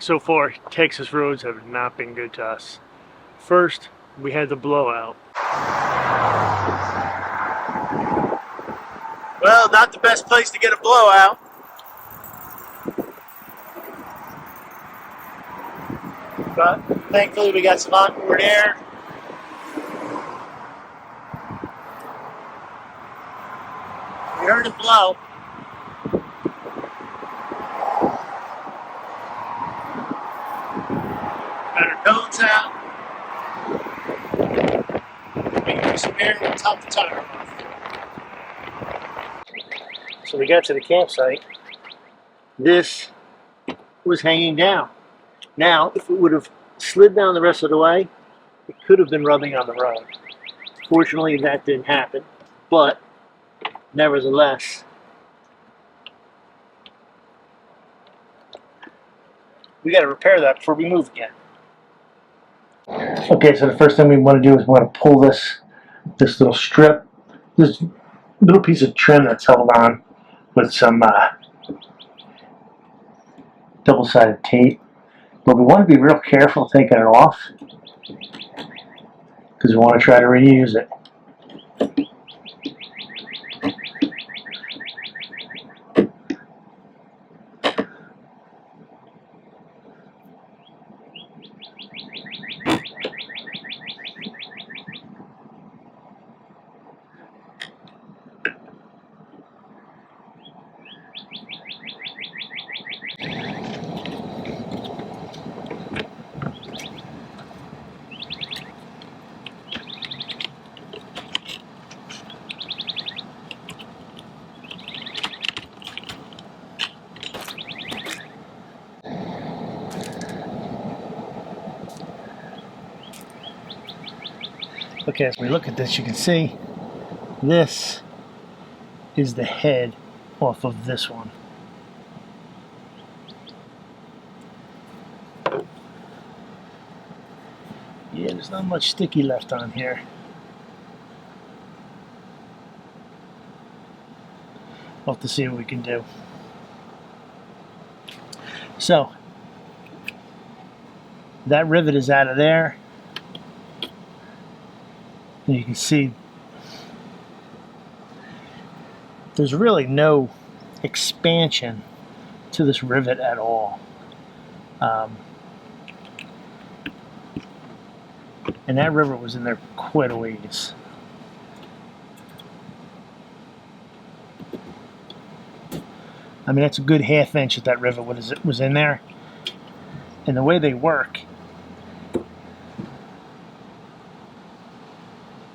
So far, Texas roads have not been good to us. First, we had the blowout. Well, not the best place to get a blowout. But thankfully we got some onboard air. We heard it blow. Got our cones out. Making some air on top of the tire. So we got to the campsite. This was hanging down. Now, if it would have slid down the rest of the way, it could have been rubbing on the road. Fortunately, that didn't happen, but nevertheless, we got to repair that before we move again. Okay, so the first thing we want to do is we want to pull this little strip, this little piece of trim that's held on with some double-sided tape. But we want to be real careful taking it off because we want to try to reuse it. Okay, as we look at this, you can see this is the head off of this one. Yeah, there's not much sticky left on here. We'll have to see what we can do. So, that rivet is out of there. And you can see there's really no expansion to this rivet at all. And that rivet was in there quite a ways. I mean, that's a good ½ inch that that rivet was in there. And the way they work,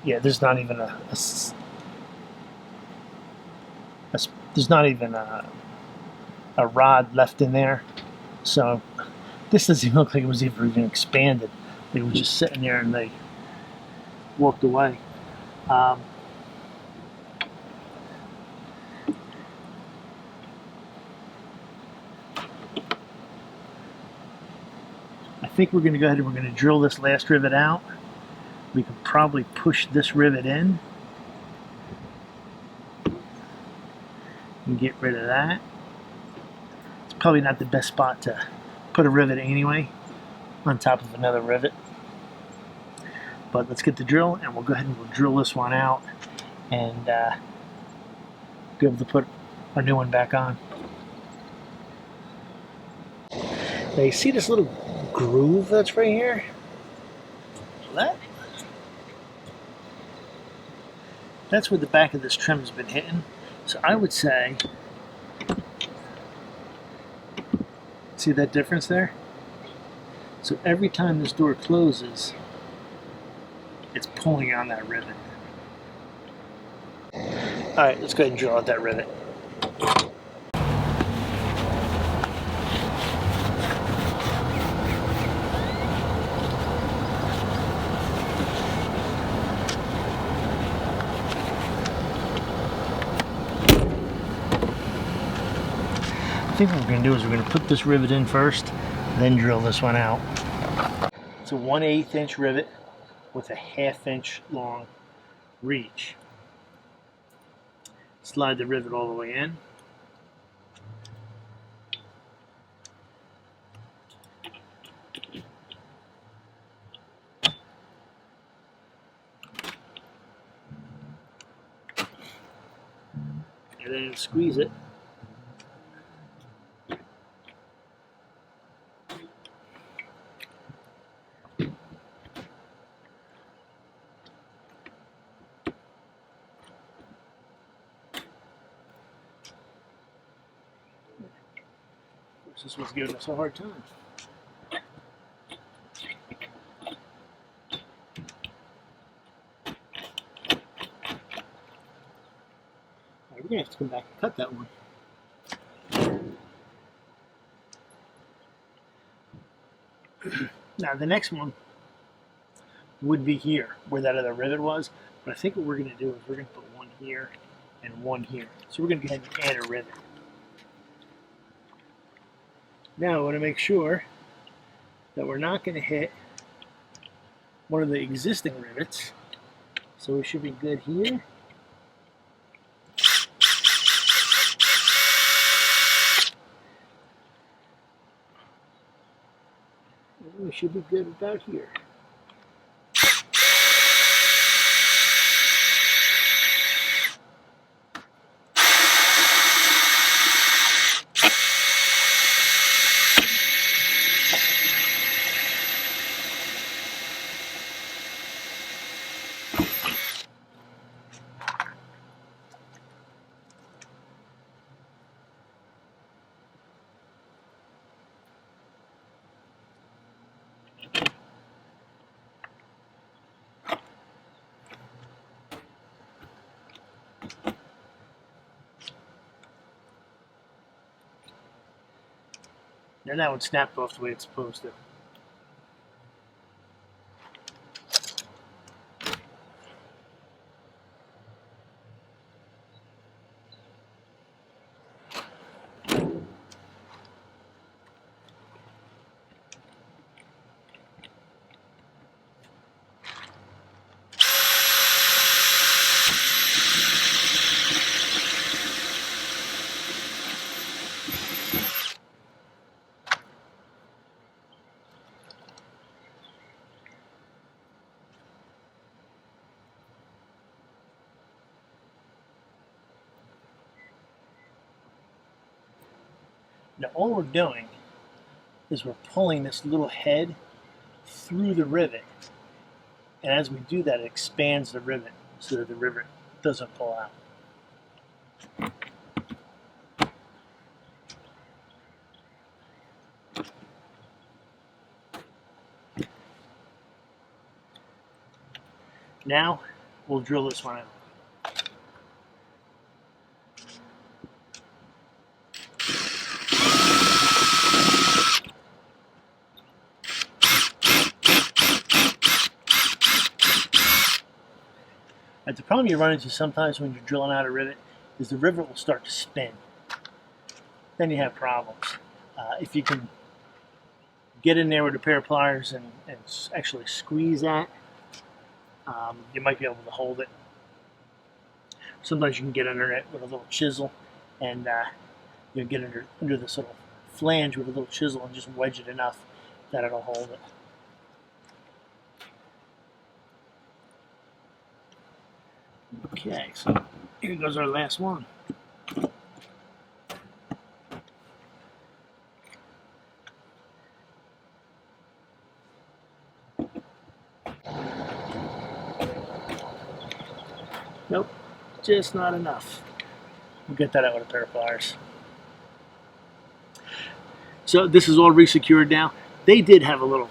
yeah, there's not even there's not even a rod left in there. So this doesn't even look like it was even expanded. They were just sitting there and they walked away. I think we're going to go ahead and we're going to drill this last rivet out. We can probably push this rivet in and get rid of that. It's probably not the best spot to put a rivet anyway, on top of another rivet. But let's get the drill and we'll go ahead and we'll drill this one out and be able to put our new one back on. Now you see this little groove that's right here? That's where the back of this trim has been hitting. So I would say, see that difference there? So every time this door closes, it's pulling on that rivet. Alright, let's go ahead and drill out that rivet. I think what we're going to do is we're going to put this rivet in first, then drill this one out. It's a 1/8 inch rivet with a ½ inch long reach. Slide the rivet all the way in. and then squeeze it. This was giving us a hard time. We're going to have to come back and cut that one. Now the next one would be here, where that other rivet was. But I think what we're going to do is we're going to put one here and one here. So we're going to go ahead and add a rivet. Now I want to make sure that we're not going to hit one of the existing rivets. So we should be good here. We should be good about here. Now that one snapped off the way it's supposed to. Now all we're doing is we're pulling this little head through the rivet. And as we do that, it expands the rivet so that the rivet doesn't pull out. Now we'll drill this one out. The problem you run into sometimes when you're drilling out a rivet is the rivet will start to spin. Then you have problems. If you can get in there with a pair of pliers and actually squeeze that, you might be able to hold it. Sometimes you can get under it with a little chisel and you can get under this little flange with a little chisel and just wedge it enough that it'll hold it. Okay, so here goes our last one. Nope, just not enough. We'll get that out with a pair of pliers. So this is all resecured now. They did have a little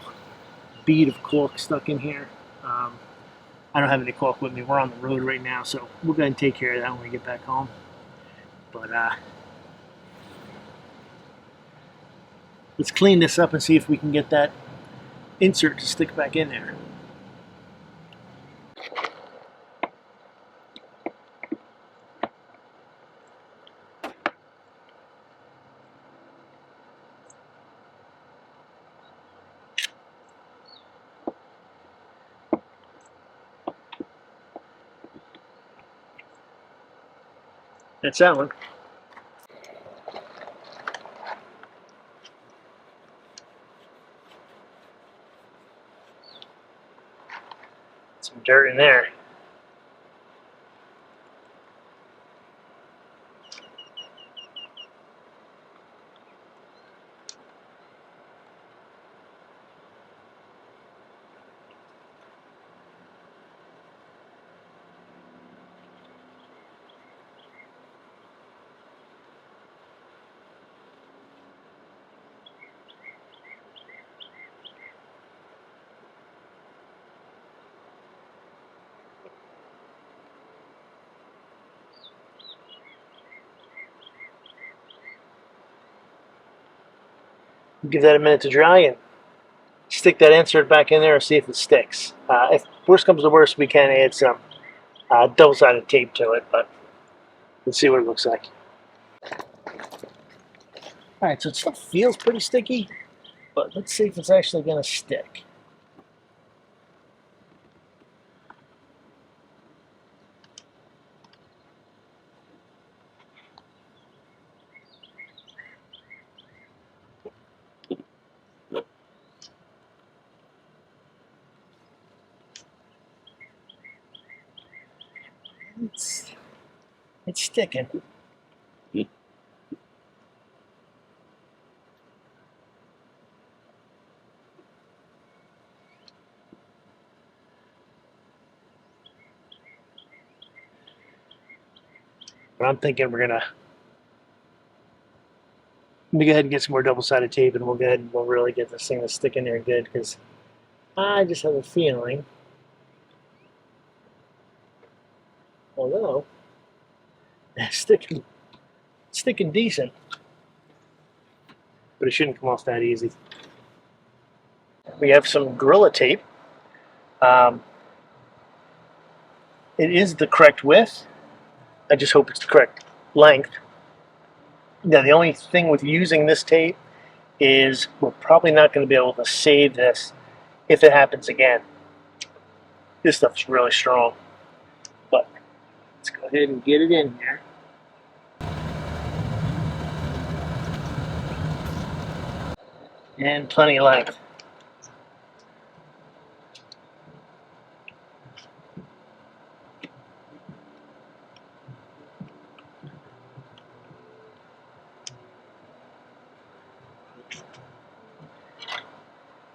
bead of caulk stuck in here. I don't have any caulk with me. We're on the road right now, so we'll go ahead and take care of that when we get back home. But let's clean this up and see if we can get that insert to stick back in there. That's that one. Some dirt in there. Give that a minute to dry and stick that insert back in there and see if it sticks. If worst comes to worst, we can add some double-sided tape to it, but let's see what it looks like. All right, so it still feels pretty sticky, but let's see if it's actually going to stick. It's sticking. But I'm thinking we're gonna let me go ahead and get some more double-sided tape, and we'll go ahead and we'll really get this thing to stick in there good, because I just have a feeling, although it's sticking decent, but it shouldn't come off that easy. We have some Gorilla tape. Um, it is the correct width. I just hope it's the correct length. Now, the only thing with using this tape is we're probably not going to be able to save this if it happens again. This stuff's really strong, but let's go ahead and get it in here. And plenty of length.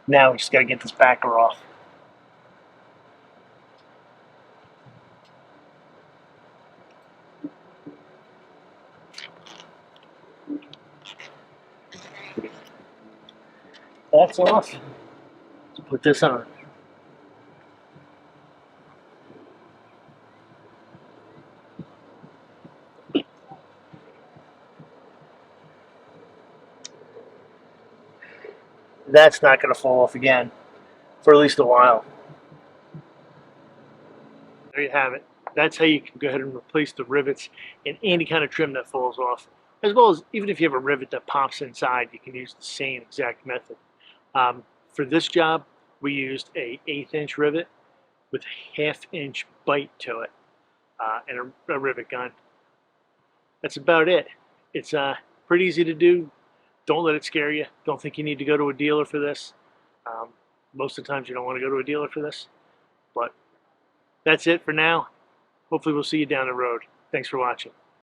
Now we just got to get this backer off. That's off. Let's put this on. That's not going to fall off again for at least a while. There you have it. That's how you can go ahead and replace the rivets in any kind of trim that falls off. As well as even if you have a rivet that pops inside, you can use the same exact method. For this job, we used a 1/8 inch rivet with a 1/2 inch bite to it and a rivet gun. That's about it. It's pretty easy to do. Don't let it scare you. Don't think you need to go to a dealer for this. Most of the times you don't want to go to a dealer for this. But that's it for now. Hopefully we'll see you down the road. Thanks for watching.